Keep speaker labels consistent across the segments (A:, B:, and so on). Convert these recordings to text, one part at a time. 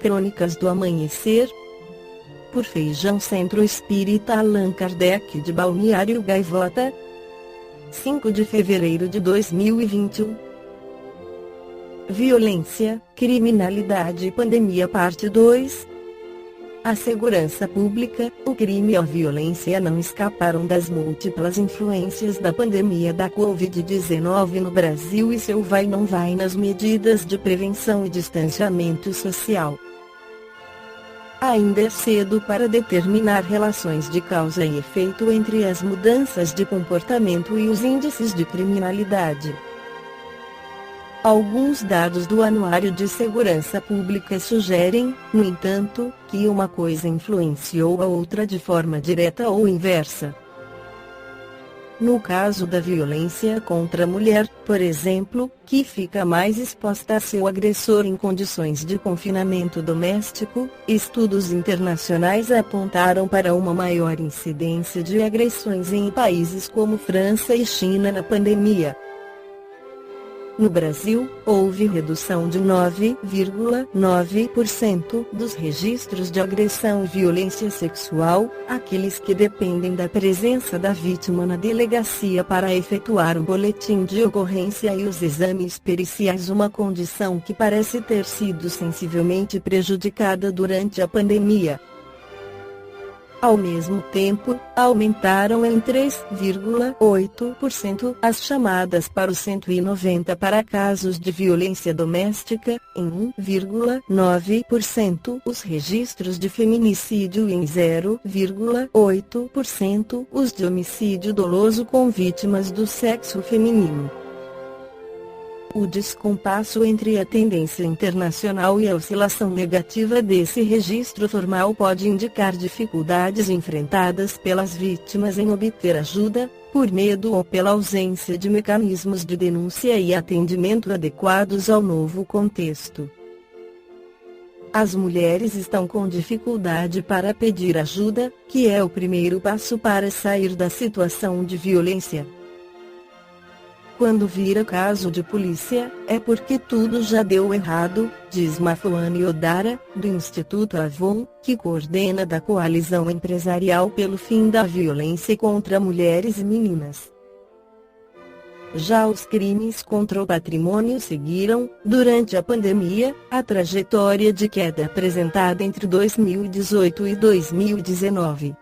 A: Crônicas do Amanhecer, por Feijão Centro Espírita Allan Kardec de Balneário Gaivota, 5 de fevereiro de 2021. Violência, Criminalidade e Pandemia Parte 2. A segurança pública, o crime e a violência não escaparam das múltiplas influências da pandemia da Covid-19 no Brasil e seu vai não vai nas medidas de prevenção e distanciamento social. Ainda é cedo para determinar relações de causa e efeito entre as mudanças de comportamento e os índices de criminalidade. Alguns dados do Anuário de Segurança Pública sugerem, no entanto, que uma coisa influenciou a outra de forma direta ou inversa. No caso da violência contra a mulher, por exemplo, que fica mais exposta a seu agressor em condições de confinamento doméstico, estudos internacionais apontaram para uma maior incidência de agressões em países como França e China na pandemia. No Brasil, houve redução de 9,9% dos registros de agressão e violência sexual, aqueles que dependem da presença da vítima na delegacia para efetuar o boletim de ocorrência e os exames periciais, uma condição que parece ter sido sensivelmente prejudicada durante a pandemia. Ao mesmo tempo, aumentaram em 3,8% as chamadas para o 190 para casos de violência doméstica, em 1,9% os registros de feminicídio e em 0,8% os de homicídio doloso com vítimas do sexo feminino. O descompasso entre a tendência internacional e a oscilação negativa desse registro formal pode indicar dificuldades enfrentadas pelas vítimas em obter ajuda, por medo ou pela ausência de mecanismos de denúncia e atendimento adequados ao novo contexto. As mulheres estão com dificuldade para pedir ajuda, que é o primeiro passo para sair da situação de violência. Quando vira caso de polícia, é porque tudo já deu errado, diz Mafuane Odara, do Instituto Avon, que coordena da Coalizão Empresarial pelo Fim da Violência contra Mulheres e Meninas. Já os crimes contra o patrimônio seguiram, durante a pandemia, a trajetória de queda apresentada entre 2018 e 2019.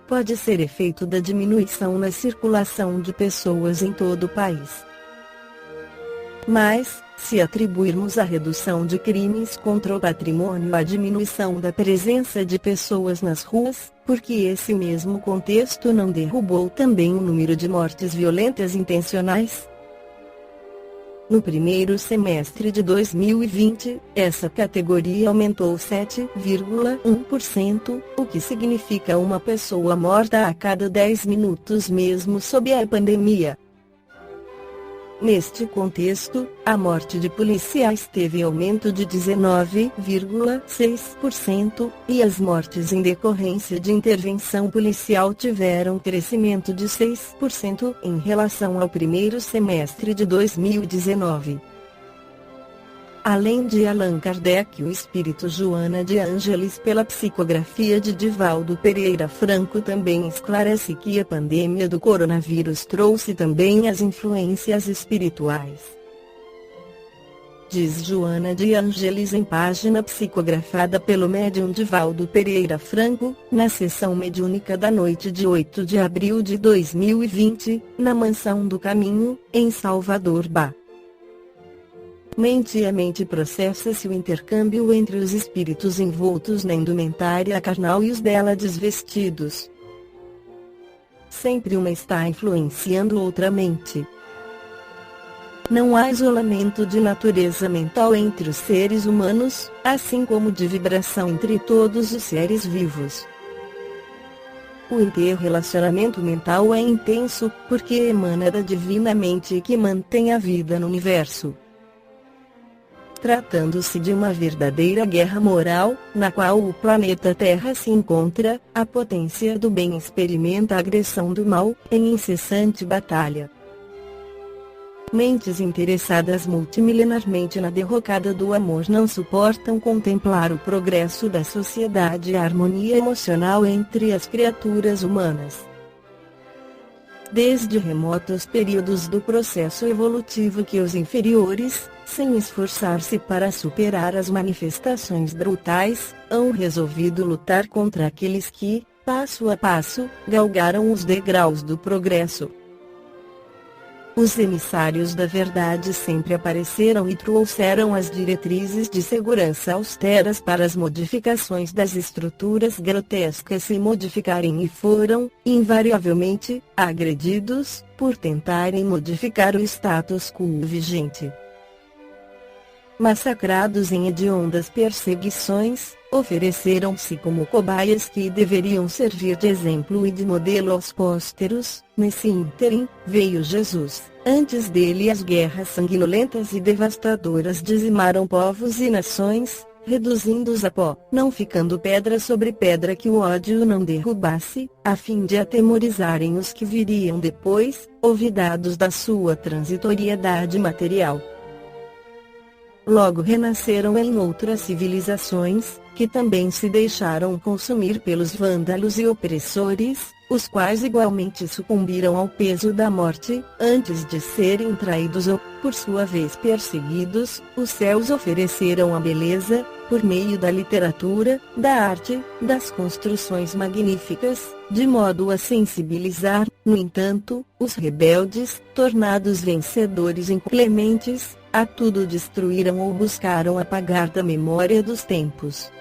A: Pode ser efeito da diminuição na circulação de pessoas em todo o país. Mas, se atribuirmos a redução de crimes contra o patrimônio à diminuição da presença de pessoas nas ruas, porque esse mesmo contexto não derrubou também o número de mortes violentas intencionais? No primeiro semestre de 2020, essa categoria aumentou 7,1%, o que significa uma pessoa morta a cada 10 minutos mesmo sob a pandemia. Neste contexto, a morte de policiais teve aumento de 19,6%, e as mortes em decorrência de intervenção policial tiveram crescimento de 6% em relação ao primeiro semestre de 2019. Além de Allan Kardec, o espírito Joana de Ângeles, pela psicografia de Divaldo Pereira Franco, também esclarece que a pandemia do coronavírus trouxe também as influências espirituais. Diz Joana de Ângeles em página psicografada pelo médium Divaldo Pereira Franco, na sessão mediúnica da noite de 8 de abril de 2020, na Mansão do Caminho, em Salvador, Bahia. Mente a mente processa-se o intercâmbio entre os espíritos envoltos na indumentária carnal e os dela desvestidos. Sempre uma está influenciando outra mente. Não há isolamento de natureza mental entre os seres humanos, assim como de vibração entre todos os seres vivos. O interrelacionamento mental é intenso, porque emana da divina mente que mantém a vida no universo. Tratando-se de uma verdadeira guerra moral, na qual o planeta Terra se encontra, a potência do bem experimenta a agressão do mal, em incessante batalha. Mentes interessadas multimilenarmente na derrocada do amor não suportam contemplar o progresso da sociedade e a harmonia emocional entre as criaturas humanas. Desde remotos períodos do processo evolutivo que os inferiores, sem esforçar-se para superar as manifestações brutais, hão resolvido lutar contra aqueles que, passo a passo, galgaram os degraus do progresso. Os emissários da verdade sempre apareceram e trouxeram as diretrizes de segurança austeras para as modificações das estruturas grotescas se modificarem e foram, invariavelmente, agredidos, por tentarem modificar o status quo vigente. Massacrados em hediondas perseguições, ofereceram-se como cobaias que deveriam servir de exemplo e de modelo aos pósteros. Nesse ínterim, veio Jesus. Antes dele as guerras sanguinolentas e devastadoras dizimaram povos e nações, reduzindo-os a pó, não ficando pedra sobre pedra que o ódio não derrubasse, a fim de atemorizarem os que viriam depois, olvidados da sua transitoriedade material. Logo renasceram em outras civilizações, que também se deixaram consumir pelos vândalos e opressores, os quais igualmente sucumbiram ao peso da morte, antes de serem traídos ou, por sua vez perseguidos. Os céus ofereceram a beleza, por meio da literatura, da arte, das construções magníficas, de modo a sensibilizar, no entanto, os rebeldes, tornados vencedores inclementes, a tudo destruíram ou buscaram apagar da memória dos tempos.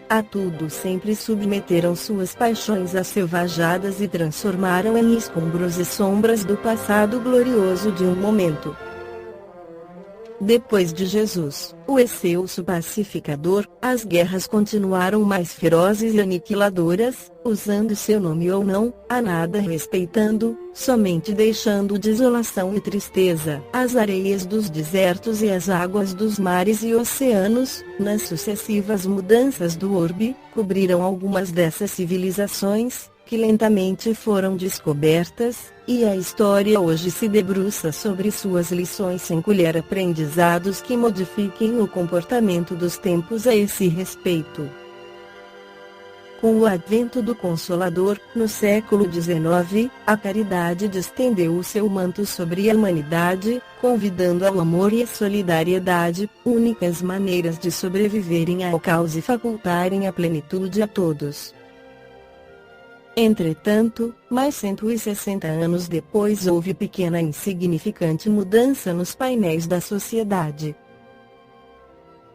A: A tudo sempre submeteram suas paixões asselvajadas e transformaram em escombros e sombras do passado glorioso de um momento. Depois de Jesus, o excelso pacificador, as guerras continuaram mais ferozes e aniquiladoras, usando seu nome ou não, a nada respeitando, somente deixando desolação e tristeza. As areias dos desertos e as águas dos mares e oceanos, nas sucessivas mudanças do orbe, cobriram algumas dessas civilizações, que lentamente foram descobertas, e a história hoje se debruça sobre suas lições sem colher aprendizados que modifiquem o comportamento dos tempos a esse respeito. Com o advento do Consolador, no século XIX, a caridade distendeu o seu manto sobre a humanidade, convidando ao amor e à solidariedade, únicas maneiras de sobreviverem ao caos e facultarem a plenitude a todos. Entretanto, mais 160 anos depois houve pequena e insignificante mudança nos painéis da sociedade.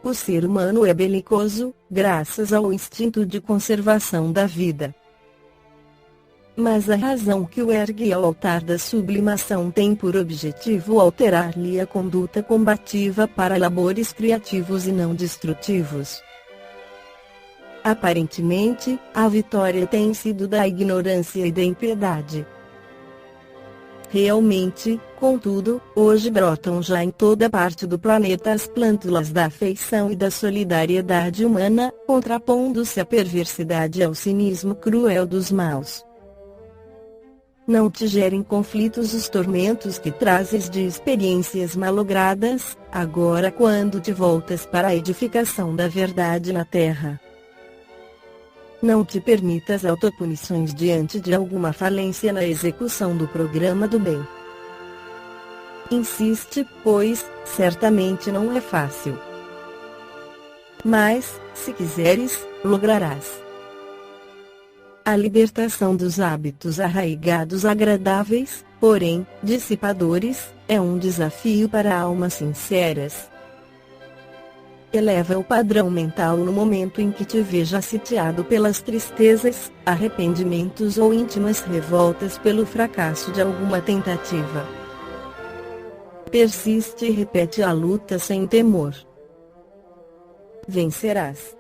A: O ser humano é belicoso, graças ao instinto de conservação da vida. Mas a razão que o ergue ao altar da sublimação tem por objetivo alterar-lhe a conduta combativa para labores criativos e não destrutivos. Aparentemente, a vitória tem sido da ignorância e da impiedade. Realmente, contudo, hoje brotam já em toda parte do planeta as plântulas da afeição e da solidariedade humana, contrapondo-se à perversidade e ao cinismo cruel dos maus. Não te gerem conflitos os tormentos que trazes de experiências malogradas, agora quando te voltas para a edificação da verdade na terra. Não te permitas autopunições diante de alguma falência na execução do programa do bem. Insiste, pois, certamente não é fácil. Mas, se quiseres, lograrás. A libertação dos hábitos arraigados agradáveis, porém, dissipadores, é um desafio para almas sinceras. Eleva o padrão mental no momento em que te veja sitiado pelas tristezas, arrependimentos ou íntimas revoltas pelo fracasso de alguma tentativa. Persiste e repete a luta sem temor. Vencerás.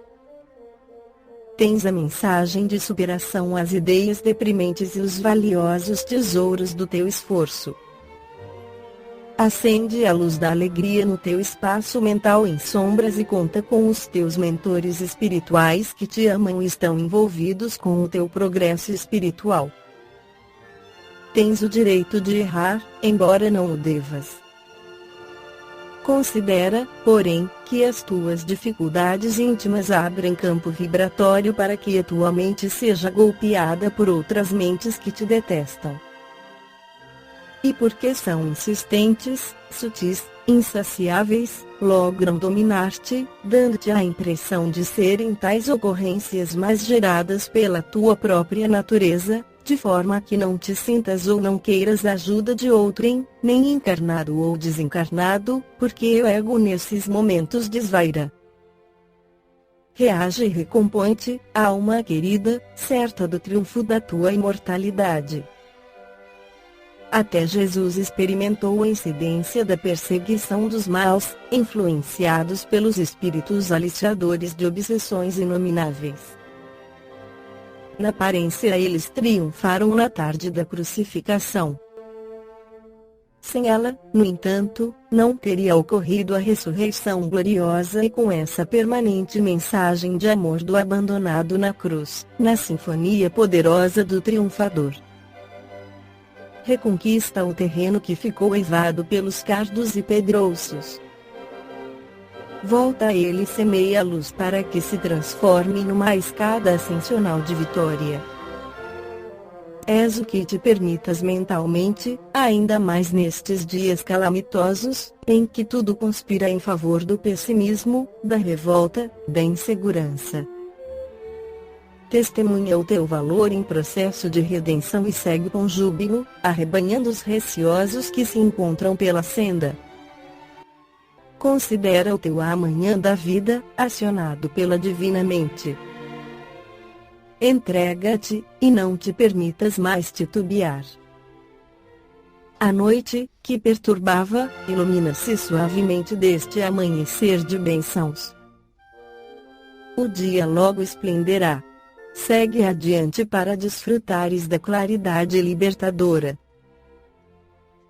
A: Tens a mensagem de superação às ideias deprimentes e os valiosos tesouros do teu esforço. Acende a luz da alegria no teu espaço mental em sombras e conta com os teus mentores espirituais que te amam e estão envolvidos com o teu progresso espiritual. tens o direito de errar, embora não o devas. Considera, porém, que as tuas dificuldades íntimas abrem campo vibratório para que a tua mente seja golpeada por outras mentes que te detestam. E porque são insistentes, sutis, insaciáveis, logram dominar-te, dando-te a impressão de serem tais ocorrências mais geradas pela tua própria natureza, de forma que não te sintas ou não queiras a ajuda de outrem, nem encarnado ou desencarnado, porque o ego nesses momentos desvaira. Reage e recompõe-te, alma querida, certa do triunfo da tua imortalidade. Até Jesus experimentou a incidência da perseguição dos maus, influenciados pelos espíritos aliciadores de obsessões inomináveis. Na aparência eles triunfaram na tarde da crucificação. Sem ela, no entanto, não teria ocorrido a ressurreição gloriosa e com essa permanente mensagem de amor do abandonado na cruz, na sinfonia poderosa do triunfador. Reconquista o terreno que ficou eivado pelos cardos e pedrouços. Volta a ele e semeia a luz para que se transforme numa escada ascensional de vitória. És o que te permitas mentalmente, ainda mais nestes dias calamitosos, em que tudo conspira em favor do pessimismo, da revolta, da insegurança. Testemunha o teu valor em processo de redenção e segue com júbilo, arrebanhando os receosos que se encontram pela senda. Considera o teu amanhã da vida, acionado pela divina mente. Entrega-te, e não te permitas mais titubear. A noite, que perturbava, ilumina-se suavemente deste amanhecer de bênçãos. O dia logo esplenderá. Segue adiante para desfrutares da claridade libertadora.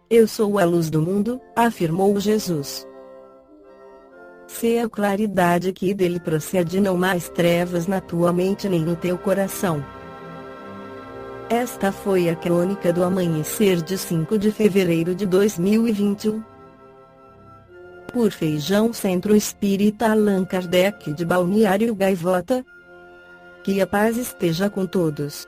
A: Eu sou a luz do mundo, afirmou Jesus. Sê a claridade que dele procede, não mais trevas na tua mente nem no teu coração. Esta foi a crônica do amanhecer de 5 de fevereiro de 2021. Por Feijão Centro Espírita Allan Kardec de Balneário Gaivota. Que a paz esteja com todos.